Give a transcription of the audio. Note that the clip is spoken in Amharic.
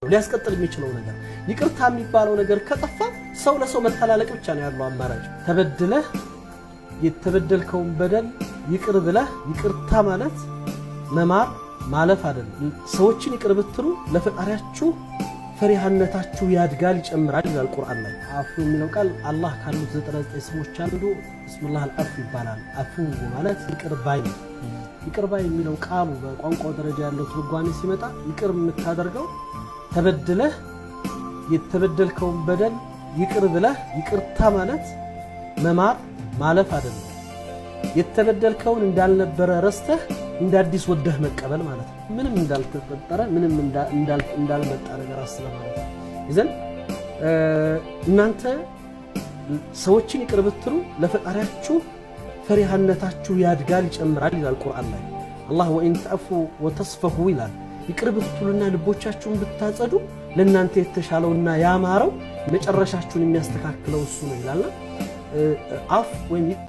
ሊያስቀጥል የሚችለው ነገር ይቅርታ የሚባለው ነገር ከጠፋ ሰው ለሰው መተላለቅ ብቻ ነው ያለው አማራጭ። ተበድለህ የተበደልከውን በደል ይቅር ብለህ ይቅርታ ማለት መማር ማለፍ አይደለም። ሰዎችን ይቅር ብትሉ ለፈጣሪያችሁ ፈሪሃነታችሁ ያድጋል ይጨምራል ይላል ቁርአን ላይ። አፉ የሚለው ቃል አላህ ካሉት 99 ስሞች አንዱ ብስሚላህ አልአፉ ይባላል። አፉ ማለት ይቅር ባይ ነው። ይቅር ባይ የሚለው ቃሉ በቋንቋው ደረጃ ያለው ትርጓሜ ሲመጣ ይቅር የምታደርገው ተበድለህ የተበደልከውን በደል ይቅር ብለህ ይቅርታ ማለት መማር ማለፍ አይደለም። የተበደልከውን እንዳልነበረ ረስተህ እንደ አዲስ ወደህ መቀበል ማለት ነው። ምንም እንዳልተፈጠረ ምንም እንዳልመጣ ነገር አስለ ማለት ነው። ይዘን እናንተ ሰዎችን ይቅር ብትሉ ለፈጣሪያችሁ ፈሪሃነታችሁ ያድጋል ይጨምራል ይላል ቁርአን ላይ። አላህ ወኢን ተዕፉ ወተስፈሁ ይላል። ይቅር ብትሉና ልቦቻችሁን ብታጸዱ ለእናንተ የተሻለውና ያማረው መጨረሻችሁን የሚያስተካክለው እሱ ነው ይላልና አፍ ወይም